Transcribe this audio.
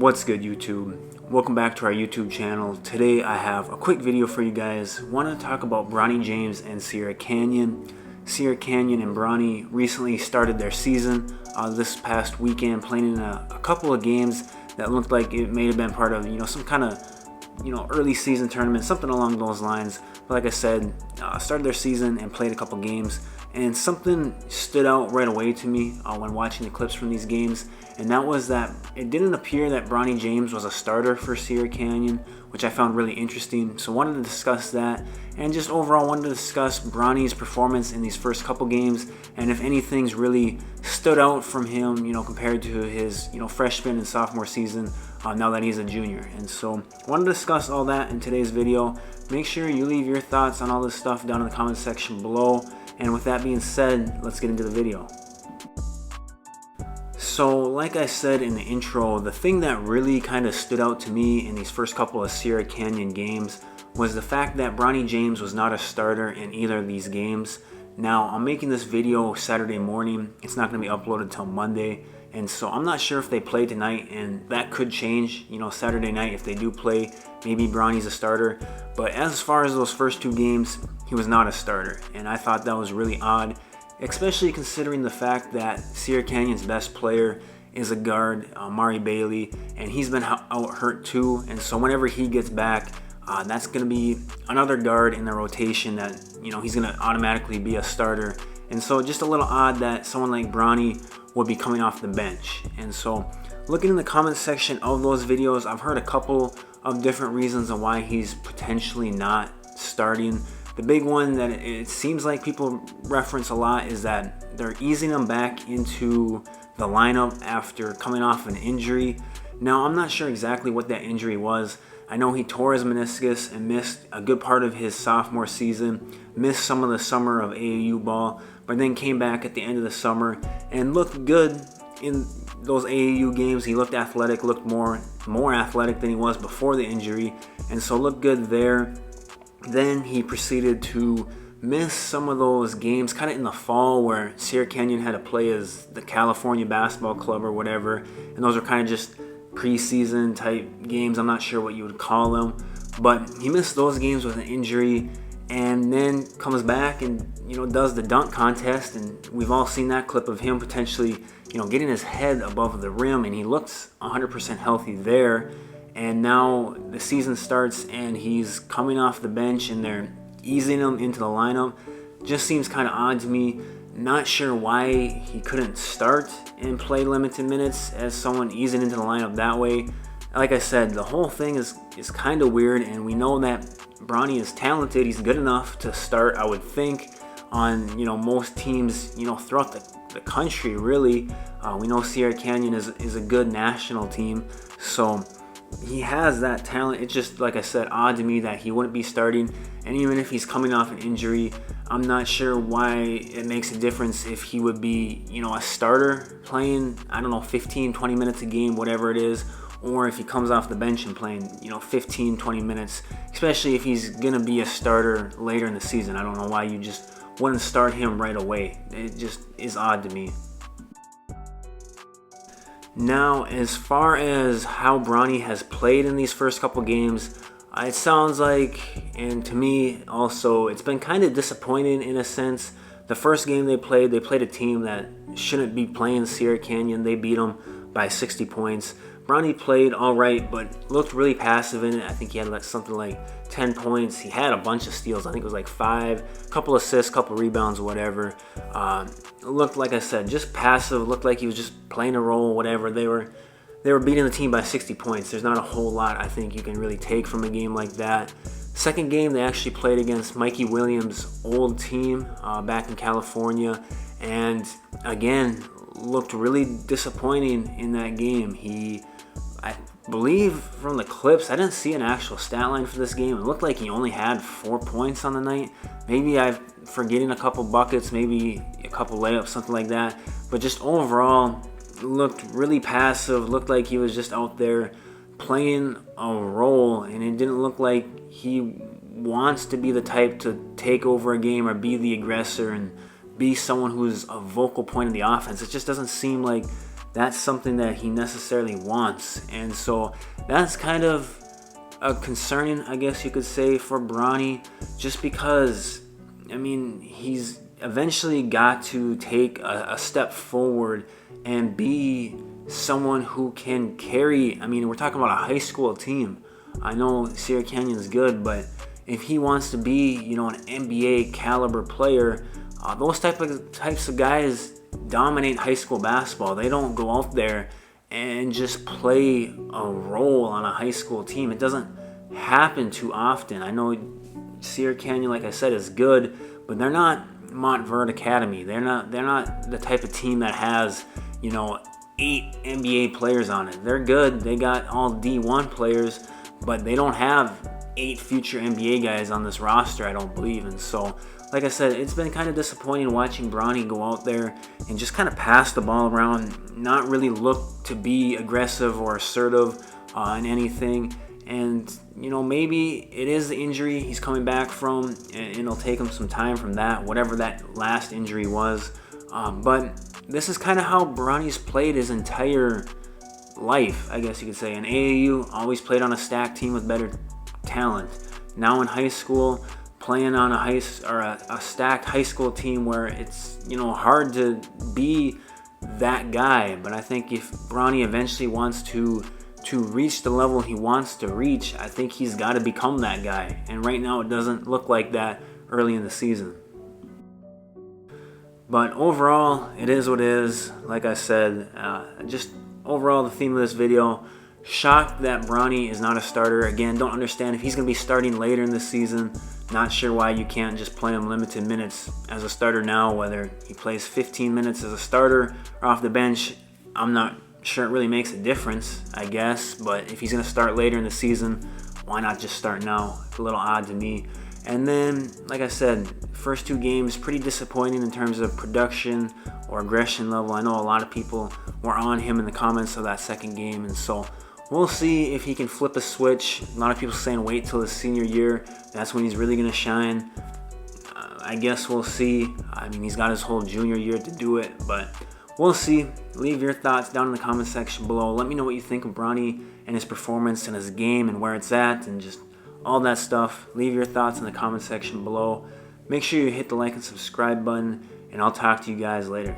What's good, YouTube? Welcome back to our YouTube channel. Today I have a quick video for you guys. Want to talk about Bronny James and Sierra Canyon. Sierra Canyon and Bronny recently started their season this past weekend, playing in a couple of games that looked like it may have been part of some kind of early season tournament, something along those lines. But like I said, started their season and played a couple games, and something stood out right away to me when watching the clips from these games, and that was that it didn't appear that Bronny James was a starter for Sierra Canyon, which I found really interesting. So wanted to discuss that, and just overall wanted to discuss Bronny's performance in these first couple games, and if anything's really stood out from him, compared to his freshman and sophomore season, now that he's a junior. And so wanted to discuss all that in today's video. Make sure you leave your thoughts on all this stuff down in the comment section below. And with that being said, let's get into the video. So like I said in the intro, the thing that really kind of stood out to me in these first couple of Sierra Canyon games was the fact that Bronny James was not a starter in either of these games. Now, I'm making this video Saturday morning. It's not going to be uploaded till Monday. And so I'm not sure if they play tonight, and that could change, Saturday night. If they do play, maybe Bronny's a starter. But as far as those first two games, he was not a starter. And I thought that was really odd, especially considering the fact that Sierra Canyon's best player is a guard, Mari Bailey, and he's been out hurt too. And so whenever he gets back, that's going to be another guard in the rotation that, he's going to automatically be a starter. And so just a little odd that someone like Bronny would be coming off the bench. And so looking in the comment section of those videos, I've heard a couple of different reasons on why he's potentially not starting. The big one that it seems like people reference a lot is that they're easing him back into the lineup after coming off an injury. Now, I'm not sure exactly what that injury was. I know he tore his meniscus and missed a good part of his sophomore season, missed some of the summer of AAU ball, but then came back at the end of the summer and looked good in those AAU games. He looked athletic, looked more athletic than he was before the injury, and so looked good there. Then he proceeded to miss some of those games kind of in the fall where Sierra Canyon had to play as the California Basketball Club or whatever, and those are kind of just preseason type games. I'm not sure what you would call them, but he missed those games with an injury, and then comes back and does the dunk contest, and we've all seen that clip of him potentially getting his head above the rim, and he looks 100% healthy there. And now the season starts and he's coming off the bench and they're easing him into the lineup. Just seems kind of odd to me. Not sure why he couldn't start and play limited minutes as someone easing into the lineup that way. Like I said, the whole thing is kind of weird, and we know that Bronny is talented. He's good enough to start, I would think, on most teams throughout the country, really. We know Sierra Canyon is a good national team, so he has that talent. It's just, like I said, odd to me that he wouldn't be starting. And even if he's coming off an injury, I'm not sure why it makes a difference if he would be a starter playing, 15-20 minutes a game, whatever it is, or if he comes off the bench and playing 15-20 minutes, especially if he's gonna be a starter later in the season. I don't know why you just wouldn't start him right away. It just is odd to me. Now, as far as how Bronny has played in these first couple games, it sounds like, and to me also, it's been kind of disappointing in a sense. The first game they played a team that shouldn't be playing Sierra Canyon. They beat them by 60 points. Bronny played all right, but looked really passive in it. I think he had something like 10 points. He had a bunch of steals. I think it was like 5, a couple assists, couple rebounds, whatever. Looked, like I said, just passive. Looked like he was just playing a role, whatever. They were beating the team by 60 points. There's not a whole lot I think you can really take from a game like that. Second game, they actually played against Mikey Williams' old team back in California, and again, looked really disappointing in that game. I believe from the clips, I didn't see an actual stat line for this game. It looked like he only had 4 points on the night. Maybe I'm forgetting a couple buckets, maybe a couple layups, something like that. But just overall, looked really passive. Looked like he was just out there playing a role, and it didn't look like he wants to be the type to take over a game or be the aggressor and be someone who's a vocal point in the offense. It just doesn't seem like that's something that he necessarily wants. And so that's kind of concerning, I guess you could say, for Bronny, just because, I mean, he's eventually got to take a step forward and be someone who can carry. I mean, we're talking about a high school team. I know Sierra Canyon is good, but if he wants to be, you know, an NBA caliber player, those types of guys dominate high school basketball. They don't go out there and just play a role on a high school team. It doesn't happen too often. I know Sierra Canyon, like I said, is good, but they're not Montverde Academy. They're not the type of team that has, you know, 8 NBA players on it. They're good. They got all D1 players, but they don't have 8 future NBA guys on this roster, I don't believe. And so, like I said, it's been kind of disappointing watching Bronny go out there and just kind of pass the ball around, not really look to be aggressive or assertive in anything. And, you know, maybe it is the injury he's coming back from, and it'll take him some time from that, whatever that last injury was. But this is kind of how Bronny's played his entire life, I guess you could say. In AAU, always played on a stacked team with better talent. Now in high school, playing on a stacked high school team where it's, you know, hard to be that guy. But I think if Bronny eventually wants to reach the level he wants to reach, I think he's got to become that guy. And right now it doesn't look like that early in the season. But overall, it is what it is. Like I said, just overall the theme of this video, shocked that Bronny is not a starter. Again, don't understand if he's going to be starting later in the season. Not sure why you can't just play him limited minutes as a starter now, whether he plays 15 minutes as a starter or off the bench. I'm not sure it really makes a difference, I guess, but if he's going to start later in the season, why not just start now? It's a little odd to me. And then, like I said, first 2 games, pretty disappointing in terms of production or aggression level. I know a lot of people were on him in the comments of that second game, and so we'll see if he can flip a switch. A lot of people saying wait till his senior year. That's when he's really going to shine. I guess we'll see. I mean, he's got his whole junior year to do it, but we'll see. Leave your thoughts down in the comment section below. Let me know what you think of Bronny and his performance and his game and where it's at and just all that stuff. Leave your thoughts in the comment section below. Make sure you hit the like and subscribe button, and I'll talk to you guys later.